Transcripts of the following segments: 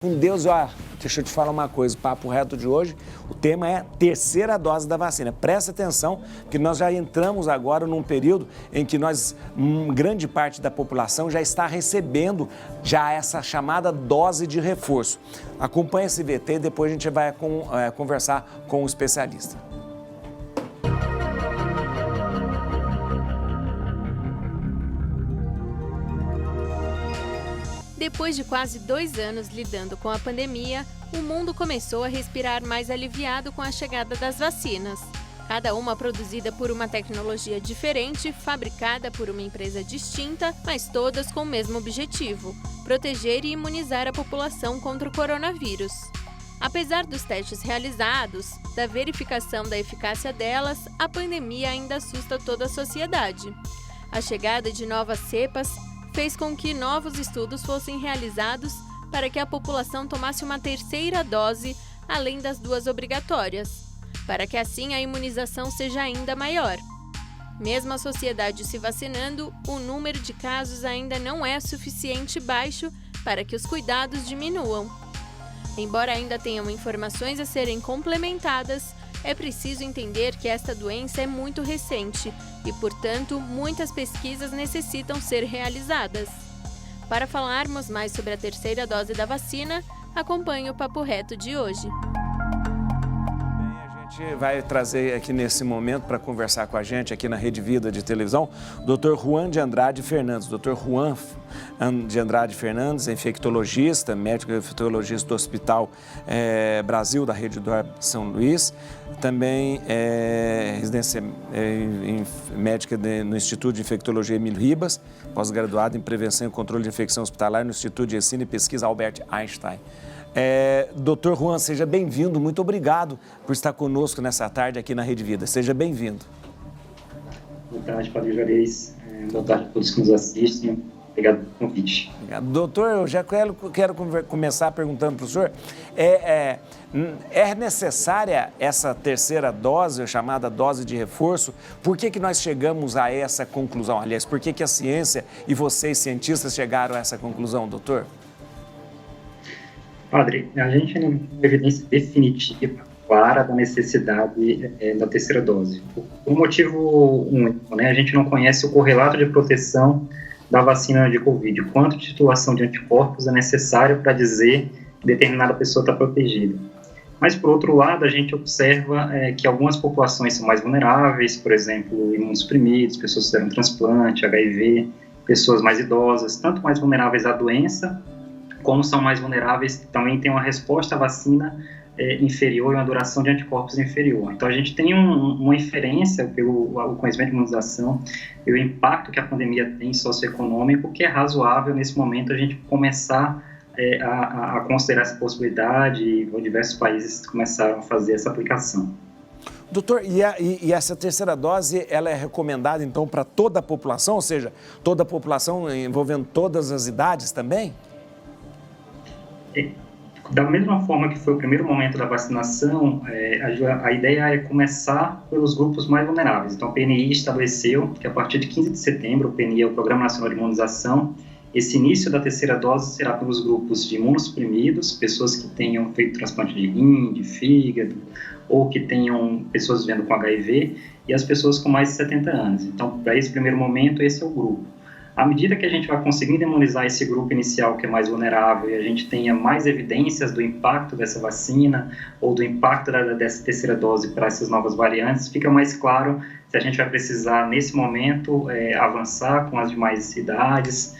Com Deus, ó, deixa eu te falar uma coisa, o papo reto de hoje, o tema é terceira dose da vacina. Presta atenção, que nós já entramos agora num período em que grande parte da população já está recebendo já essa chamada dose de reforço. Acompanhe esse VT e depois a gente vai conversar com o especialista. Depois de quase 2 anos lidando com a pandemia, o mundo começou a respirar mais aliviado com a chegada das vacinas. Cada uma produzida por uma tecnologia diferente, fabricada por uma empresa distinta, mas todas com o mesmo objetivo: proteger e imunizar a população contra o coronavírus. Apesar dos testes realizados, da verificação da eficácia delas, a pandemia ainda assusta toda a sociedade. A chegada de novas cepas fez com que novos estudos fossem realizados para que a população tomasse uma terceira dose, além das 2 obrigatórias, para que assim a imunização seja ainda maior. Mesmo a sociedade se vacinando, o número de casos ainda não é suficiente baixo para que os cuidados diminuam. Embora ainda tenham informações a serem complementadas, é preciso entender que esta doença é muito recente e, portanto, muitas pesquisas necessitam ser realizadas. Para falarmos mais sobre a terceira dose da vacina, acompanhe o Papo Reto de hoje. A gente vai trazer aqui nesse momento para conversar com a gente aqui na Rede Vida de televisão, o Dr. Juan de Andrade Fernandes. Dr. Juan de Andrade Fernandes, infectologista, médico infectologista do Hospital Brasil, da Rede do São Luís. Também residência médica no Instituto de Infectologia Emílio Ribas, pós-graduado em Prevenção e Controle de Infecção Hospitalar no Instituto de Ensino e Pesquisa Albert Einstein. Dr. Juan, seja bem-vindo, muito obrigado por estar conosco nessa tarde aqui na Rede Vida. Seja bem-vindo. Boa tarde, Padre Juarez. Boa tarde a todos que nos assistem. Obrigado pelo convite. Obrigado. Doutor, eu já quero começar perguntando para o senhor, é necessária essa terceira dose, a chamada dose de reforço? Por que nós chegamos a essa conclusão? Aliás, por que a ciência e vocês, cientistas, chegaram a essa conclusão, doutor? Padre, a gente não tem evidência definitiva, clara, da necessidade da terceira dose. Por um motivo único, né? A gente não conhece o correlato de proteção da vacina de Covid, quanto de titulação de anticorpos é necessário para dizer que determinada pessoa está protegida. Mas, por outro lado, a gente observa que algumas populações são mais vulneráveis, por exemplo, imunossuprimidos, pessoas que fizeram transplante, HIV, pessoas mais idosas, tanto mais vulneráveis à doença, como são mais vulneráveis, também têm uma resposta à vacina inferior e uma duração de anticorpos inferior. Então, a gente tem uma inferência pelo conhecimento de imunização e o impacto que a pandemia tem socioeconômico, que é razoável, nesse momento, a gente começar a considerar essa possibilidade, e diversos países começaram a fazer essa aplicação. Doutor, e essa terceira dose, ela é recomendada, então, para toda a população? Ou seja, toda a população envolvendo todas as idades também? Da mesma forma que foi o primeiro momento da vacinação, a ideia é começar pelos grupos mais vulneráveis. Então, o PNI estabeleceu que a partir de 15 de setembro, o PNI é o Programa Nacional de Imunização, esse início da terceira dose será pelos grupos de imunossuprimidos, pessoas que tenham feito transplante de rim, de fígado, ou que tenham pessoas vivendo com HIV, e as pessoas com mais de 70 anos. Então, para esse primeiro momento, esse é o grupo. À medida que a gente vai conseguindo imunizar esse grupo inicial que é mais vulnerável e a gente tenha mais evidências do impacto dessa vacina ou do impacto dessa terceira dose para essas novas variantes, fica mais claro se a gente vai precisar, nesse momento, avançar com as demais idades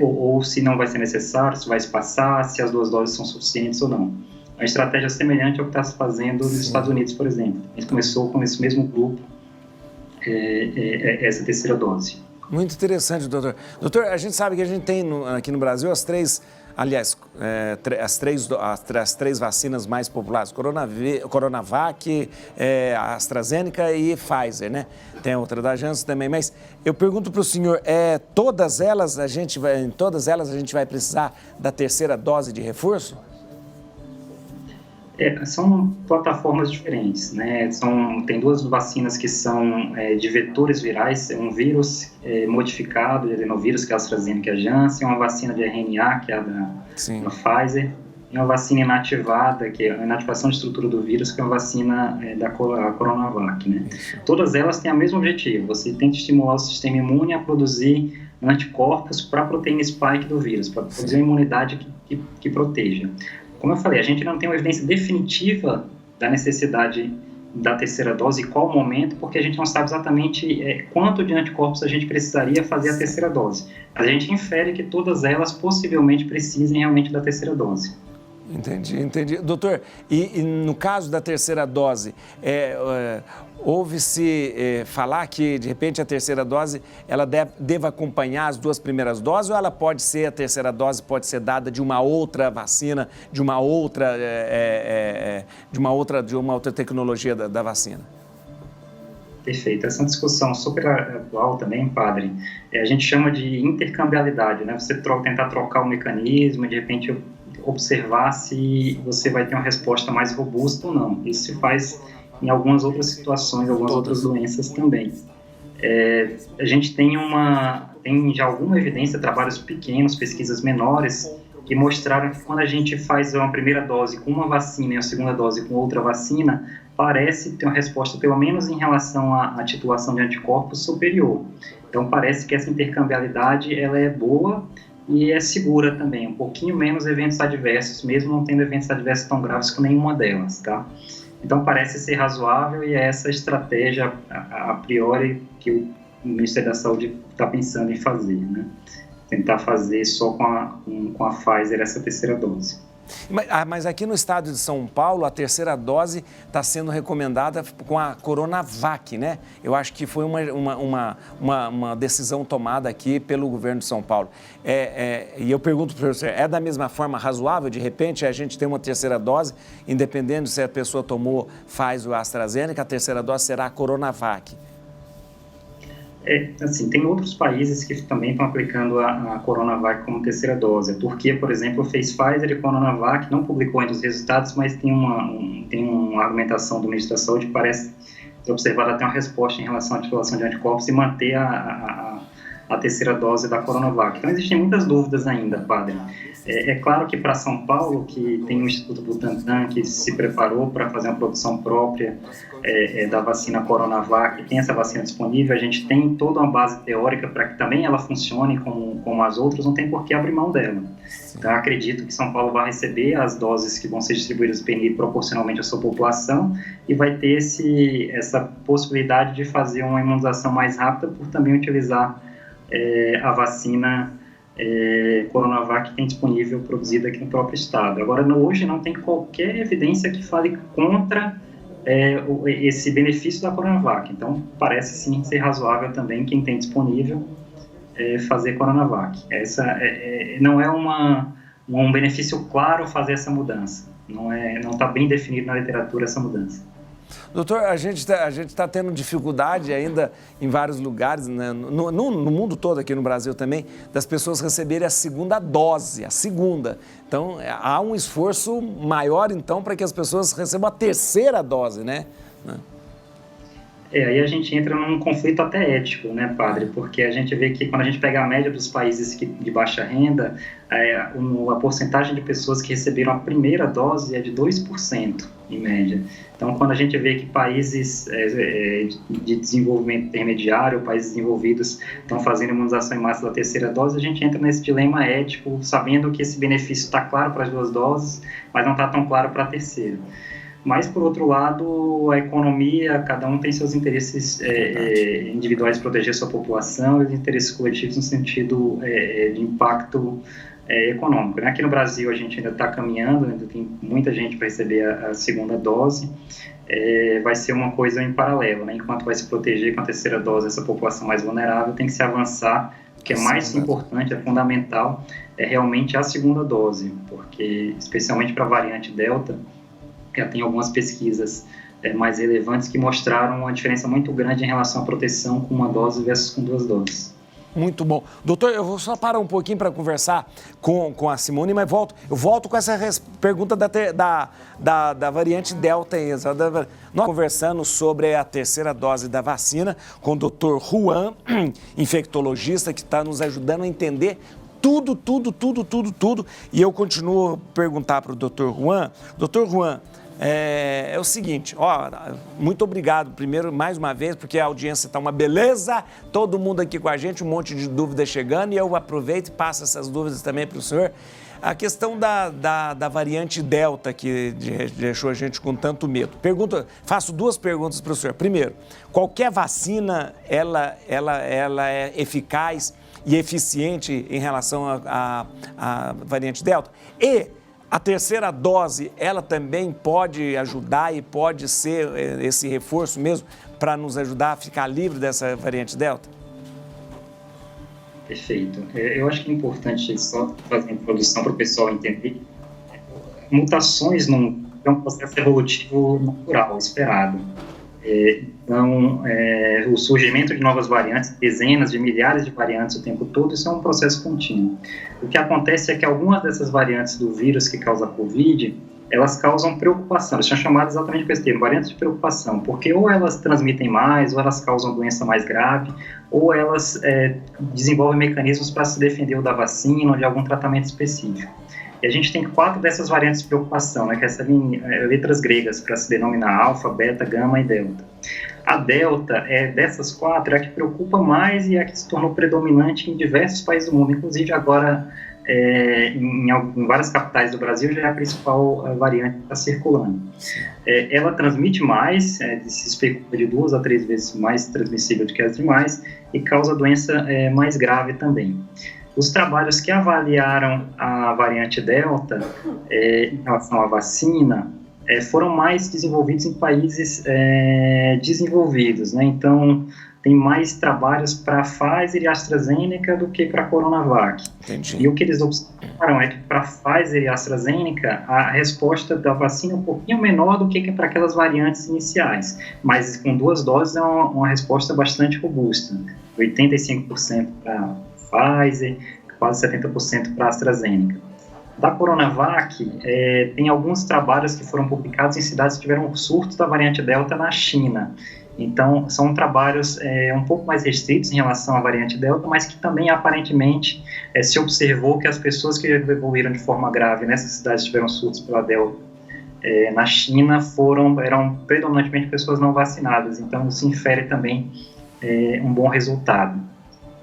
ou se não vai ser necessário, se vai se passar, se as 2 doses são suficientes ou não. Uma estratégia semelhante ao que está se fazendo nos Estados Unidos, por exemplo. A gente começou com esse mesmo grupo, essa terceira dose. Muito interessante, doutor. Doutor, a gente sabe que a gente tem aqui no Brasil as três vacinas mais populares, Coronavac, AstraZeneca e Pfizer, né? Tem outra da Janssen também, mas eu pergunto para o senhor, em todas elas a gente vai precisar da terceira dose de reforço? São plataformas diferentes, né? Tem 2 vacinas que são de vetores virais, um vírus modificado de adenovírus, que é a AstraZeneca e a Janssen, uma vacina de RNA, que é a da Pfizer, e uma vacina inativada, que é a inativação de estrutura do vírus, que é uma vacina da Coronavac, né? Todas elas têm o mesmo objetivo, você tenta estimular o sistema imune a produzir anticorpos para a proteína spike do vírus, para produzir uma imunidade que proteja. Como eu falei, a gente não tem uma evidência definitiva da necessidade da terceira dose e qual momento, porque a gente não sabe exatamente quanto de anticorpos a gente precisaria fazer a terceira dose. Mas a gente infere que todas elas possivelmente precisem realmente da terceira dose. Entendi. Doutor, e no caso da terceira dose, ouve-se falar que, de repente, a terceira dose ela deve acompanhar as 2 primeiras doses, ou ela pode ser, a terceira dose pode ser dada de uma outra vacina, de uma outra tecnologia da vacina? Perfeito. Essa é uma discussão super atual também, padre. A gente chama de intercambiabilidade, né? Você tentar trocar o mecanismo, de repente observar se você vai ter uma resposta mais robusta ou não. Isso se faz em algumas outras situações, algumas outras doenças também. A gente tem já alguma evidência, trabalhos pequenos, pesquisas menores, que mostraram que quando a gente faz uma primeira dose com uma vacina e a segunda dose com outra vacina, parece ter uma resposta, pelo menos em relação à titulação de anticorpos, superior. Então, parece que essa intercambiabilidade ela é boa e é segura também, um pouquinho menos eventos adversos, mesmo não tendo eventos adversos tão graves com nenhuma delas, tá? Então, parece ser razoável e é essa estratégia, a priori, que o Ministério da Saúde está pensando em fazer, né? Tentar fazer só com a Pfizer essa terceira dose. Mas aqui no estado de São Paulo, a terceira dose está sendo recomendada com a Coronavac, né? Eu acho que foi uma decisão tomada aqui pelo governo de São Paulo. E eu pergunto para você, é da mesma forma razoável, de repente, a gente tem uma terceira dose, independente se a pessoa tomou Pfizer ou AstraZeneca, a terceira dose será a Coronavac? Assim, tem outros países que também estão aplicando a Coronavac como terceira dose. A Turquia, por exemplo, fez Pfizer e Coronavac, não publicou ainda os resultados, mas tem uma argumentação do Ministério da Saúde que parece ter observado até uma resposta em relação à titulação de anticorpos e manter a terceira dose da Coronavac. Então, existem muitas dúvidas ainda, padre. É claro que para São Paulo, que tem o Instituto Butantan, que se preparou para fazer uma produção própria da vacina Coronavac, tem essa vacina disponível, a gente tem toda uma base teórica para que também ela funcione como as outras, não tem por que abrir mão dela. Então, eu acredito que São Paulo vai receber as doses que vão ser distribuídas do PNI proporcionalmente à sua população e vai ter essa possibilidade de fazer uma imunização mais rápida por também utilizar a vacina Coronavac que tem disponível, produzida aqui no próprio estado. Agora, hoje não tem qualquer evidência que fale contra esse benefício da Coronavac. Então, parece sim ser razoável também quem tem disponível fazer Coronavac. Não é um benefício claro fazer essa mudança. Não está bem definido na literatura essa mudança. Doutor, a gente está tendo dificuldade ainda em vários lugares, né, no mundo todo, aqui no Brasil também, das pessoas receberem a segunda dose, a segunda. Então, há um esforço maior, então, para que as pessoas recebam a terceira dose, né? Aí a gente entra num conflito até ético, né, padre? Porque a gente vê que quando a gente pega a média dos países de baixa renda, a porcentagem de pessoas que receberam a primeira dose é de 2%, em média. Então, quando a gente vê que países de desenvolvimento intermediário, países desenvolvidos, estão fazendo imunização em massa da terceira dose, a gente entra nesse dilema ético, sabendo que esse benefício está claro para as 2 doses, mas não está tão claro para a terceira. Mas, por outro lado, a economia, cada um tem seus interesses individuais de proteger sua população e os interesses coletivos no sentido de impacto econômico. Aqui no Brasil, a gente ainda está caminhando, ainda tem muita gente para receber a segunda dose. Vai ser uma coisa em paralelo, né? Enquanto vai se proteger com a terceira dose essa população mais vulnerável, tem que se avançar. O que é mais importante, é fundamental, é realmente a segunda dose, porque, especialmente para a variante Delta, já tem algumas pesquisas mais relevantes que mostraram uma diferença muito grande em relação à proteção com uma dose versus com 2 doses. Muito bom. Doutor, eu vou só parar um pouquinho para conversar com a Simone, mas eu volto com essa pergunta da variante Delta. Nós conversando sobre a terceira dose da vacina com o Dr. Juan, infectologista, que está nos ajudando a entender tudo. E eu continuo a perguntar para o Dr. Juan. Dr. Juan, é o seguinte, muito obrigado primeiro, mais uma vez, porque a audiência está uma beleza, todo mundo aqui com a gente, um monte de dúvidas chegando, e eu aproveito e passo essas dúvidas também para o senhor. A questão da variante Delta, que deixou a gente com tanto medo. Faço duas perguntas para o senhor. Primeiro, qualquer vacina, ela é eficaz e eficiente em relação à variante Delta? E a terceira dose, ela também pode ajudar e pode ser esse reforço mesmo para nos ajudar a ficar livre dessa variante Delta? Perfeito. Eu acho que é importante só fazer uma introdução para o pessoal entender. Mutações é um processo evolutivo natural, esperado. Então, o surgimento de novas variantes, dezenas de milhares de variantes o tempo todo, isso é um processo contínuo. O que acontece é que algumas dessas variantes do vírus que causa a Covid, elas causam preocupação, elas são chamadas exatamente por esse termo, variantes de preocupação, porque ou elas transmitem mais, ou elas causam doença mais grave, ou elas desenvolvem mecanismos para se defender ou da vacina ou de algum tratamento específico. E a gente tem 4 dessas variantes de preocupação, né, que são letras gregas para se denominar alfa, beta, gama e delta. A delta, dessas 4, é a que preocupa mais e é a que se tornou predominante em diversos países do mundo, inclusive agora em várias capitais do Brasil já é a principal variante que está circulando. Ela transmite mais, se especula de 2 a 3 vezes mais transmissível do que as demais e causa doença mais grave também. Os trabalhos que avaliaram a variante Delta em relação à vacina foram mais desenvolvidos em países desenvolvidos, né? Então, tem mais trabalhos para Pfizer e AstraZeneca do que para Coronavac. Entendi. E o que eles observaram é que para Pfizer e AstraZeneca, a resposta da vacina é um pouquinho menor do que para aquelas variantes iniciais, mas com 2 doses é uma resposta bastante robusta, 85% para Pfizer, quase 70% para a AstraZeneca. Da Coronavac, tem alguns trabalhos que foram publicados em cidades que tiveram surtos da variante Delta na China. Então, são trabalhos um pouco mais restritos em relação à variante Delta, mas que também, aparentemente, se observou que as pessoas que evoluíram de forma grave nessas cidades que tiveram surtos pela Delta na China eram predominantemente pessoas não vacinadas. Então, se infere também um bom resultado.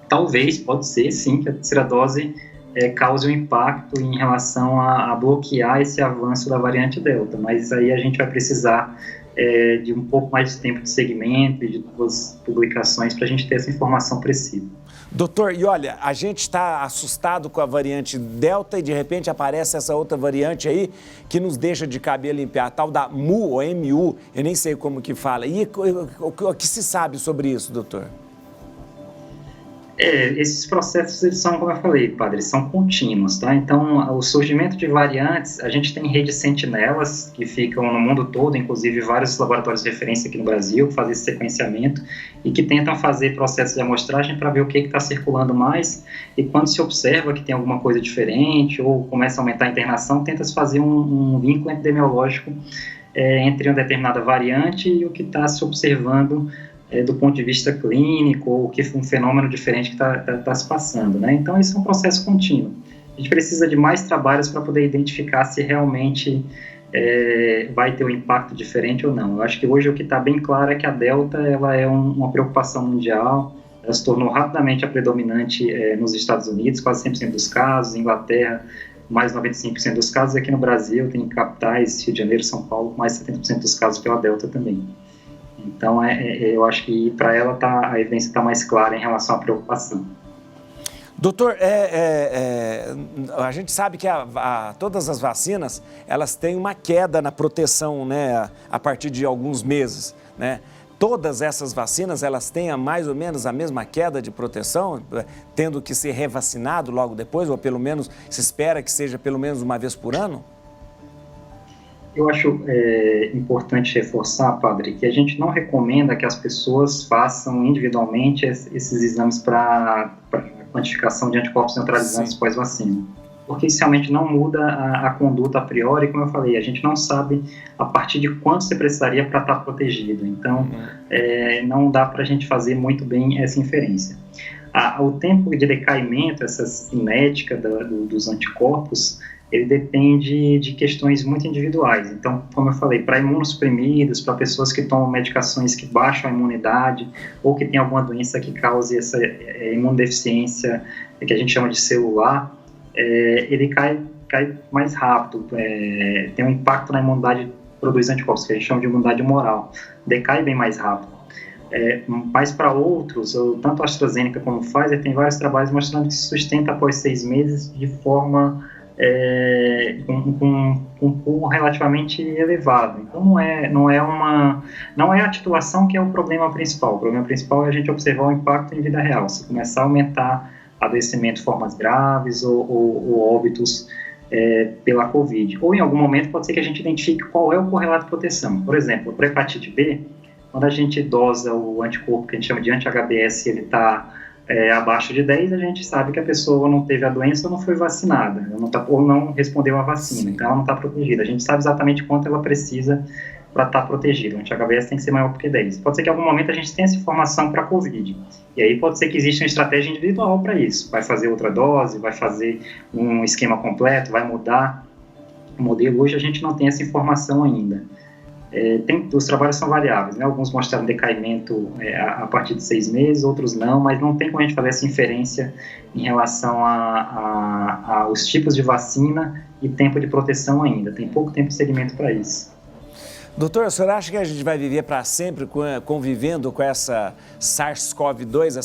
Talvez, pode ser, sim, que a terceira dose cause um impacto em relação a bloquear esse avanço da variante Delta, mas aí a gente vai precisar de um pouco mais de tempo de segmento e de 2 publicações para a gente ter essa informação precisa. Doutor, e olha, a gente está assustado com a variante Delta e de repente aparece essa outra variante aí que nos deixa de cabelo em pé, a tal da MU ou MU, eu nem sei como que fala. E o que se sabe sobre isso, doutor? Esses processos, eles são, como eu falei, padre, eles são contínuos, tá? Então, o surgimento de variantes, a gente tem redes sentinelas que ficam no mundo todo, inclusive vários laboratórios de referência aqui no Brasil, que fazem esse sequenciamento e que tentam fazer processos de amostragem para ver o que está circulando mais, e quando se observa que tem alguma coisa diferente ou começa a aumentar a internação, tenta-se fazer um vínculo epidemiológico entre uma determinada variante e o que está se observando do ponto de vista clínico, ou que um fenômeno diferente que está se passando, né? Então, isso é um processo contínuo. A gente precisa de mais trabalhos para poder identificar se realmente vai ter um impacto diferente ou não. Eu acho que hoje o que está bem claro é que a Delta ela é uma preocupação mundial, ela se tornou rapidamente a predominante nos Estados Unidos, quase 100% dos casos, Inglaterra, mais 95% dos casos, aqui no Brasil tem capitais, Rio de Janeiro, São Paulo, mais 70% dos casos pela Delta também. Então, eu acho que para ela a evidência está mais clara em relação à preocupação. Doutor, a gente sabe que todas as vacinas, elas têm uma queda na proteção, né, a partir de alguns meses, né? Todas essas vacinas, elas têm mais ou menos a mesma queda de proteção, tendo que ser revacinado logo depois, ou pelo menos se espera que seja pelo menos uma vez por ano? Eu acho importante reforçar, padre, que a gente não recomenda que as pessoas façam individualmente esses exames para quantificação de anticorpos neutralizantes pós-vacina, porque isso realmente não muda a conduta a priori, como eu falei, a gente não sabe a partir de quanto você precisaria para estar protegido, então não dá para a gente fazer muito bem essa inferência. o tempo de decaimento, essa cinética dos anticorpos, ele depende de questões muito individuais. Então, como eu falei, para imunossuprimidos, para pessoas que tomam medicações que baixam a imunidade ou que tem alguma doença que cause essa imunodeficiência, que a gente chama de celular, ele cai mais rápido, tem um impacto na imunidade, produz anticorpos, que a gente chama de imunidade humoral, decai bem mais rápido. Mas para outros, tanto a AstraZeneca como o Pfizer, tem vários trabalhos mostrando que se sustenta após 6 meses de forma com um pulo relativamente elevado. Então não é a titulação que é o problema principal. O problema principal é a gente observar o impacto em vida real. Se começar a aumentar adoecimento, formas graves ou óbitos pela Covid. Ou em algum momento pode ser que a gente identifique qual é o correlato de proteção. Por exemplo, para hepatite B, quando a gente dosa o anticorpo que a gente chama de anti-HBS, ele está abaixo de 10, a gente sabe que a pessoa não teve a doença ou não foi vacinada, ou não respondeu à vacina, então ela não está protegida. A gente sabe exatamente quanto ela precisa para estar protegida. O anti-HBS tem que ser maior do que 10. Pode ser que em algum momento a gente tenha essa informação para a Covid. E aí pode ser que exista uma estratégia individual para isso. Vai fazer outra dose, vai fazer um esquema completo, vai mudar o modelo. Hoje a gente não tem essa informação ainda. Os trabalhos são variáveis, né? Alguns mostraram decaimento a partir de 6 meses, outros não, mas não tem como a gente fazer essa inferência em relação aos tipos de vacina e tempo de proteção ainda. Tem pouco tempo de segmento para isso. Doutor, o senhor acha que a gente vai viver para sempre convivendo com essa SARS-CoV-2,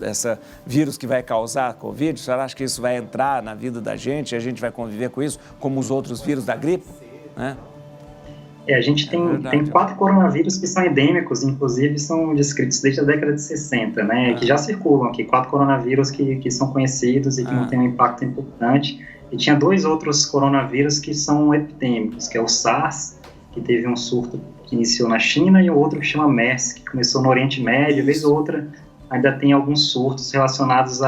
essa vírus que vai causar a Covid? O senhor acha que isso vai entrar na vida da gente e a gente vai conviver com isso, como os outros vírus da gripe, né? A gente tem 4 coronavírus que são endêmicos, inclusive são descritos desde a década de 60, né? Que já circulam aqui, 4 coronavírus que são conhecidos e que não têm um impacto importante. E tinha 2 outros coronavírus que são epidêmicos, que é o SARS, que teve um surto que iniciou na China, e o outro que chama MERS, que começou no Oriente Médio, vez ou outra ainda tem alguns surtos relacionados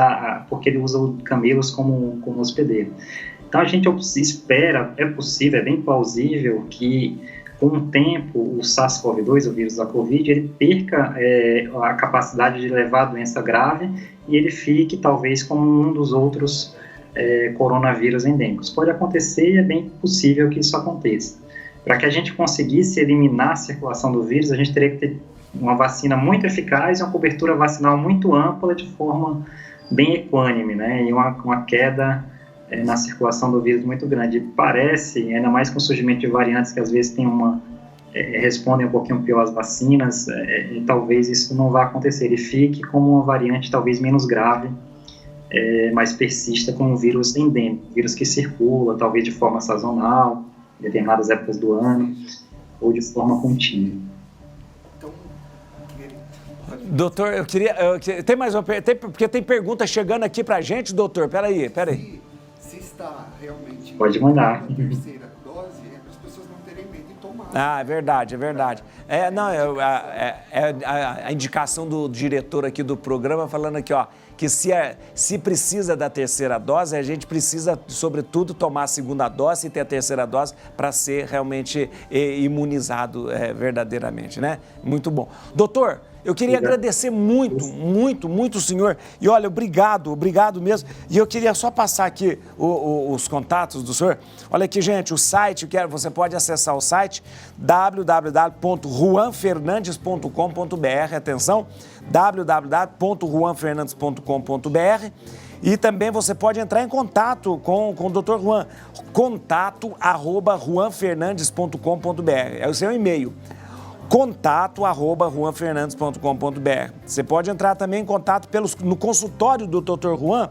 porque ele usa camelos como hospedeiro. Então a gente espera, é possível, é bem plausível que com o tempo o SARS-CoV-2, o vírus da Covid, ele perca a capacidade de levar a doença grave e ele fique talvez como um dos outros coronavírus endêmicos. Pode acontecer e é bem possível que isso aconteça. Para que a gente conseguisse eliminar a circulação do vírus, a gente teria que ter uma vacina muito eficaz e uma cobertura vacinal muito ampla de forma bem equânime, né? E uma queda na circulação do vírus muito grande. Parece, ainda mais com o surgimento de variantes que às vezes respondem um pouquinho pior às vacinas, e talvez isso não vá acontecer. Ele fique como uma variante talvez menos grave, mas persista como um vírus endêmico, vírus que circula, talvez de forma sazonal, em determinadas épocas do ano, ou de forma contínua. Doutor, eu queria tem mais uma pergunta, porque tem pergunta chegando aqui pra gente, doutor, peraí. Se está realmente... Pode mandar. A terceira dose, para as pessoas não terem medo de tomar. É verdade. A indicação do diretor aqui do programa falando aqui, ó, que se precisa da terceira dose, a gente precisa, sobretudo, tomar a segunda dose e ter a terceira dose para ser realmente imunizado verdadeiramente, né? Muito bom. Doutor, eu queria agradecer muito o senhor. E olha, obrigado mesmo. E eu queria só passar aqui os contatos do senhor. Olha aqui, gente, o site, você pode acessar o site www.juanfernandes.com.br. Atenção, www.juanfernandes.com.br. E também você pode entrar em contato com o Dr. Juan, contato@juanfernandes.com.br. É o seu e-mail. contato@juanfernandes.com.br. Você pode entrar também em contato no consultório do Dr. Juan,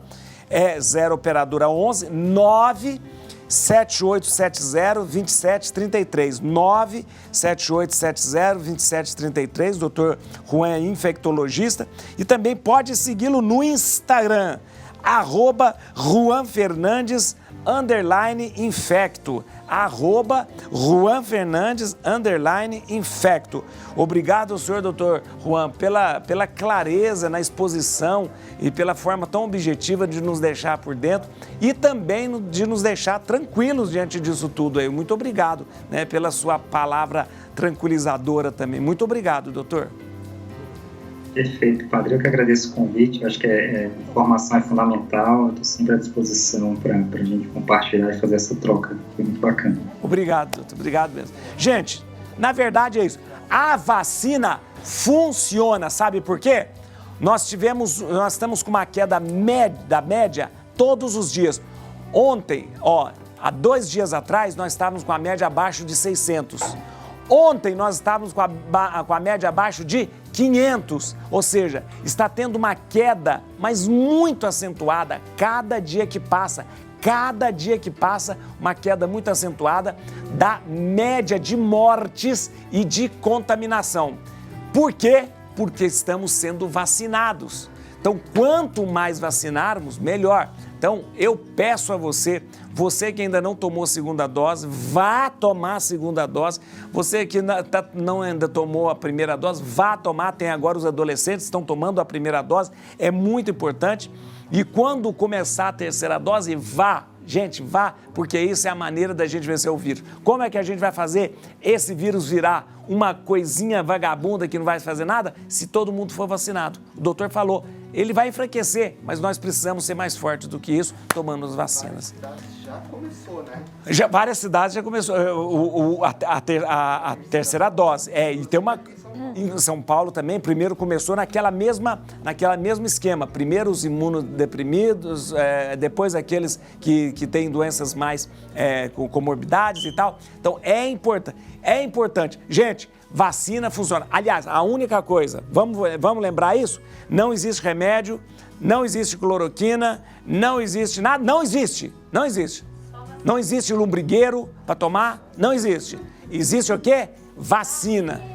0 operadora 11 97870 2733, 97870 2733. Dr. Juan é infectologista e também pode segui-lo no Instagram, @JuanFernandes_infecto, @JuanFernandes_infecto. Obrigado, senhor doutor Juan, pela clareza na exposição e pela forma tão objetiva de nos deixar por dentro e também de nos deixar tranquilos diante disso tudo aí. Muito obrigado, né, pela sua palavra tranquilizadora também. Muito obrigado, doutor. Perfeito, padre. Eu que agradeço o convite. Eu acho que informação é fundamental. Eu estou sempre à disposição para a gente compartilhar e fazer essa troca. Foi muito bacana. Obrigado, doutor. Obrigado mesmo. Gente, na verdade é isso. A vacina funciona, sabe por quê? Nós estamos com uma queda da média todos os dias. Ontem, há 2 dias atrás, nós estávamos com a média abaixo de 600. Ontem nós estávamos com a média abaixo de 500, ou seja, está tendo uma queda, mas muito acentuada, cada dia que passa, uma queda muito acentuada da média de mortes e de contaminação. Por quê? Porque estamos sendo vacinados. Então, quanto mais vacinarmos, melhor. Então, eu peço a você que ainda não tomou a segunda dose, vá tomar a segunda dose. Você que não ainda tomou a primeira dose, vá tomar. Tem agora os adolescentes que estão tomando a primeira dose, é muito importante. E quando começar a terceira dose, vá. Gente, vá, porque isso é a maneira da gente vencer o vírus. Como é que a gente vai fazer esse vírus virar uma coisinha vagabunda que não vai fazer nada? Se todo mundo for vacinado. O doutor falou, ele vai enfraquecer, mas nós precisamos ser mais fortes do que isso, tomando as vacinas. Várias cidades já começou, né? Várias cidades já começou a terceira dose. E tem uma... Em São Paulo também, primeiro começou naquela mesmo esquema. Primeiro os imunodeprimidos, depois aqueles que têm doenças mais com comorbidades e tal. Então, é importante. Gente, vacina funciona. Aliás, a única coisa, vamos lembrar isso? Não existe remédio, não existe cloroquina, não existe nada, não existe. Não existe lombrigueiro para tomar, não existe. Existe o quê? Vacina.